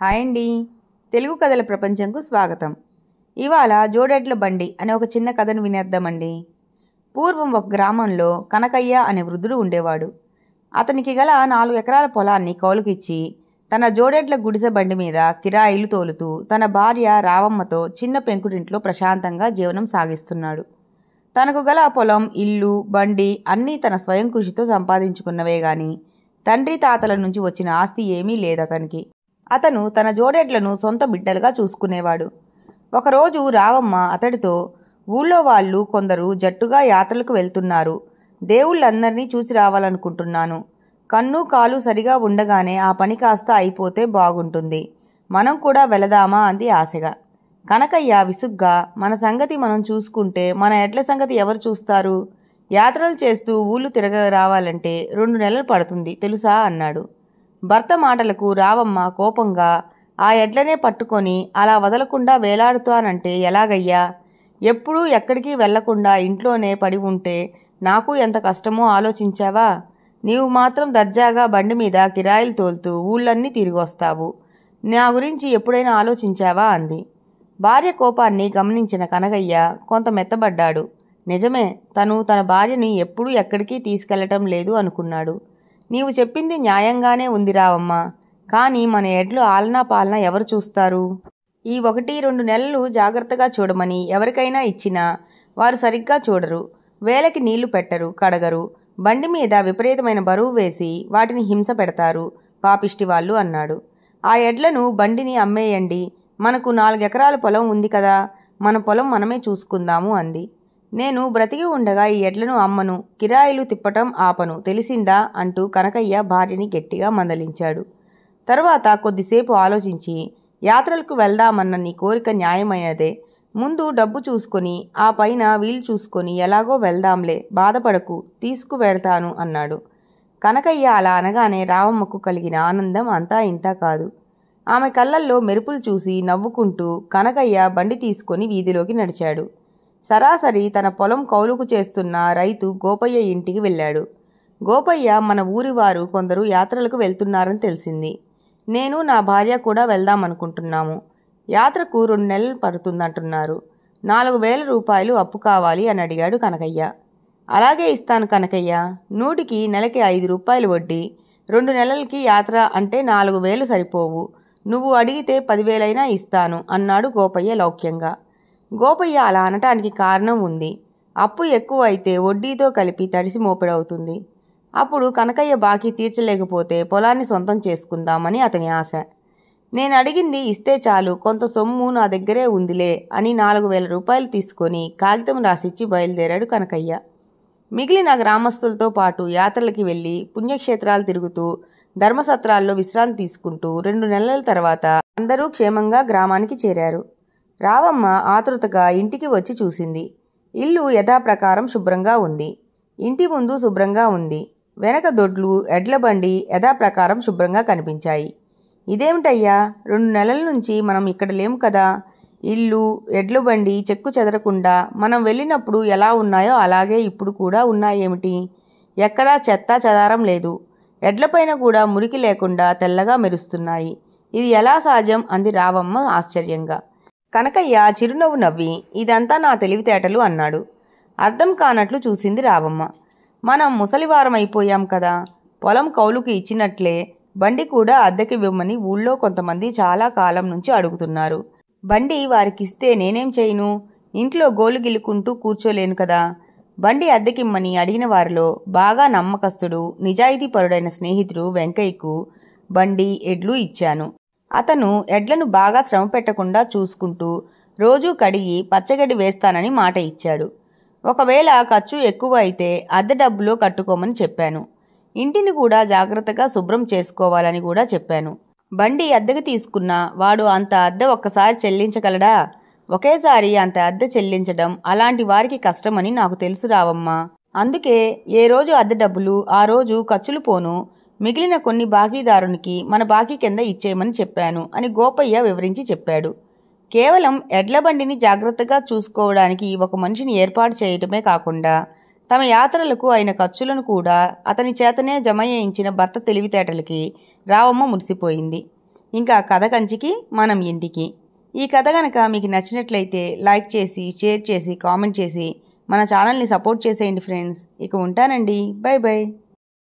Hi అండి. తెలుగు కథల ప్రపంచంకు స్వాగతం. ఇవాళ జోడెడ్ల బండి అనే ఒక చిన్న కథను వినేద్దామండి. పూర్వం ఒక గ్రామంలో కనకయ్య అనే వృద్ధుడు ఉండేవాడు. అతనికి గల 4 ఎకరాల పొలాన్ని కౌలుకిచ్చి తన జోడెడ్ల గుడిసె బండి మీద కిరాయిలు తోలుతూ తన భార్య రావమ్మతో చిన్న పెంకుటింట్లో ప్రశాంతంగా జీవనం సాగిస్తున్నాడు. తనకు గల పొలం, ఇల్లు, బండి అన్నీ తన స్వయం కృషితో సంపాదించుకున్నవే గాని తండ్రి తాతల నుంచి వచ్చిన ఆస్తి ఏమీ లేదతనికి. అతను తన జోడెడ్లను సొంత బిడ్డలుగా చూసుకునేవాడు. ఒకరోజు రావమ్మ అతడితో, ఊళ్ళో వాళ్ళు కొందరు జట్టుగా యాత్రలకు వెళ్తున్నారు. దేవుళ్ళందరినీ చూసి రావాలనుకుంటున్నాను. కన్ను కాలు సరిగా ఉండగానే ఆ పని కాస్త అయిపోతే బాగుంటుంది. మనం కూడా వెళదామా అంది ఆశగా. కనకయ్య విసుగ్గా, మన సంగతి మనం చూసుకుంటే మన ఎడ్ల సంగతి ఎవరు చూస్తారు? యాత్రలు చేస్తూ ఊళ్ళు తిరగ రావాలంటే 2 నెలలు పడుతుంది తెలుసా అన్నాడు. భర్త మాటలకు రావమ్మ కోపంగా, ఆ ఎడ్లనే పట్టుకొని అలా వదలకుండా వేలాడుతానంటే ఎలాగయ్యా? ఎప్పుడూ ఎక్కడికి వెళ్లకుండా ఇంట్లోనే పడి ఉంటే నాకు ఎంత కష్టమో ఆలోచించావా? నీవు మాత్రం దర్జాగా బండి మీద కిరాయిలు తోలుతూ ఊళ్ళన్నీ తిరిగి వస్తావు. నా గురించి ఎప్పుడైనా ఆలోచించావా అంది. భార్య కోపాన్ని గమనించిన కనకయ్య కొంత మెత్తబడ్డాడు. నిజమే, తన భార్యని ఎప్పుడూ ఎక్కడికి తీసుకెళ్లటం లేదు అనుకున్నాడు. నీవు చెప్పింది న్యాయంగానే ఉంది రావమ్మ. కానీ మన ఎడ్లు ఆలనా పాలనా ఎవరు చూస్తారు? ఈ 1-2 నెలలు జాగ్రత్తగా చూడమని ఎవరికైనా ఇచ్చినా వారు సరిగ్గా చూడరు. వేలకి నీళ్లు పెట్టరు, కడగరు. బండి మీద విపరీతమైన బరువు వేసి వాటిని హింస పెడతారు పాపిష్టి వాళ్ళు అన్నాడు. ఆ ఎడ్లను బండిని అమ్మేయండి. మనకు 4 ఎకరాల పొలం ఉంది కదా, మన పొలం మనమే చూసుకుందాము అంది. నేను బ్రతికి ఉండగా ఈ ఎడ్లను అమ్మను, కిరాయిలు తిప్పటం ఆపను, తెలిసిందా అంటూ కనకయ్య భార్యని గట్టిగా మందలించాడు. తరువాత కొద్దిసేపు ఆలోచించి, యాత్రలకు వెళ్దామన్న నీ కోరిక న్యాయమైనదే. ముందు డబ్బు చూసుకొని ఆ పైన వీలు చూసుకొని ఎలాగో వెళ్దాంలే, బాధపడకు, తీసుకువెడతాను అన్నాడు. కనకయ్య అలా అనగానే రావమ్మకు కలిగిన ఆనందం అంతా ఇంతా కాదు. ఆమె కళ్ళల్లో మెరుపులు చూసి నవ్వుకుంటూ కనకయ్య బండి తీసుకొని వీధిలోకి నడిచాడు. సరాసరి తన పొలం కౌలుకు చేస్తున్న రైతు గోపయ్య ఇంటికి వెళ్ళాడు. గోపయ్య మన ఊరివారు కొందరు యాత్రలకు వెళ్తున్నారని తెలిసింది. నేను నా భార్య కూడా వెళ్దామనుకుంటున్నాము. యాత్రకు 2 నెలలు పడుతుందంటున్నారు. 4,000 రూపాయలు అప్పు కావాలి అని అడిగాడు కనకయ్య. అలాగే ఇస్తాను కనకయ్య. 100కి నెలకి 5 రూపాయలు వడ్డీ. 2 నెలలకి యాత్ర అంటే 4,000 సరిపోవు. నువ్వు అడిగితే 10,000 అయినా ఇస్తాను అన్నాడు గోపయ్య లౌక్యంగా. గోపయ్య అలా అనటానికి కారణం ఉంది. అప్పు ఎక్కువ అయితే వడ్డీతో కలిపి తడిసి మోపెడవుతుంది. అప్పుడు కనకయ్య బాకీ తీర్చలేకపోతే పొలాన్ని సొంతం చేసుకుందామని అతని ఆశ. నేను అడిగింది ఇస్తే చాలు, కొంత సొమ్ము నా దగ్గరే ఉందిలే అని 4,000 రూపాయలు తీసుకొని కాగితం రాసిచ్చి బయలుదేరాడు కనకయ్య. మిగిలిన గ్రామస్తులతో పాటు యాత్రలకి వెళ్ళి పుణ్యక్షేత్రాలు తిరుగుతూ ధర్మసత్రాల్లో విశ్రాంతి తీసుకుంటూ 2 నెలల తర్వాత అందరూ క్షేమంగా గ్రామానికి చేరారు. రావమ్మ ఆతృతగా ఇంటికి వచ్చి చూసింది. ఇల్లు యథాప్రకారం శుభ్రంగా ఉంది. ఇంటి ముందు శుభ్రంగా ఉంది. వెనక దొడ్లు, ఎడ్ల బండి యథాప్రకారం శుభ్రంగా కనిపించాయి. ఇదేమిటయ్యా, 2 నెలల నుంచి మనం ఇక్కడ లేము కదా? ఇల్లు, ఎడ్ల బండి చెక్కు చెదరకుండా మనం వెళ్ళినప్పుడు ఎలా ఉన్నాయో అలాగే ఇప్పుడు కూడా ఉన్నాయేమిటి? ఎక్కడా చెత్త చెదారం లేదు. ఎడ్లపైన కూడా మురికి లేకుండా తెల్లగా మెరుస్తున్నాయి. ఇది ఎలా సాధ్యం అంది రావమ్మ ఆశ్చర్యంగా. కనకయ్య చిరునవ్వు నవ్వి, ఇదంతా నా తెలివితేటలు అన్నాడు. అర్థం కానట్లు చూసింది రావమ్మ. మనం ముసలివారం అయిపోయాం కదా, పొలం కౌలుకి ఇచ్చినట్లే బండి కూడా అద్దెకివ్వమని ఊళ్ళో కొంతమంది చాలా కాలం నుంచి అడుగుతున్నారు. బండి వారికిస్తే నేనేం చేయను? ఇంట్లో గోలు గిల్లుకుంటూ కూర్చోలేను కదా. బండి అద్దెకిమ్మని అడిగిన వారిలో బాగా నమ్మకస్తుడు, నిజాయితీపరుడైన స్నేహితుడు వెంకయ్యకు బండి, ఎడ్లు ఇచ్చాను. అతను ఎడ్లను బాగా శ్రమ పెట్టకుండా చూసుకుంటూ రోజూ కడిగి పచ్చగడ్డి వేస్తానని మాట ఇచ్చాడు. ఒకవేళ ఖర్చు ఎక్కువ అయితే అద్దె డబ్బులో కట్టుకోమని చెప్పాను. ఇంటిని కూడా జాగ్రత్తగా శుభ్రం చేసుకోవాలని కూడా చెప్పాను. బండి అద్దెకు తీసుకున్నా వాడు అంత అద్దె ఒక్కసారి చెల్లించగలడా? ఒకేసారి అంత అద్దె చెల్లించడం అలాంటి వారికి కష్టమని నాకు తెలుసు రావమ్మా. అందుకే ఏ రోజు అద్దె డబ్బులు ఆ రోజు ఖర్చులు పోను, మిగిలిన కొన్ని బాకీదారునికి మన బాకీ కింద ఇచ్చేయమని చెప్పాను అని గోపయ్య వివరించి చెప్పాడు. కేవలం ఎడ్ల బండిని జాగ్రత్తగా చూసుకోవడానికి ఒక మనిషిని ఏర్పాటు చేయటమే కాకుండా తమ యాత్రలకు అయిన ఖర్చులను కూడా అతని చేతనే జమ చేయించిన భర్త తెలివితేటలకి రావమ్మ మురిసిపోయింది. ఇంకా కథ కంచికి మనం ఇంటికి. ఈ కథ కనుక మీకు నచ్చినట్లయితే లైక్ చేసి, షేర్ చేసి, కామెంట్ చేసి మన ఛానల్ని సపోర్ట్ చేసేయండి ఫ్రెండ్స్. ఇక ఉంటానండి. By by.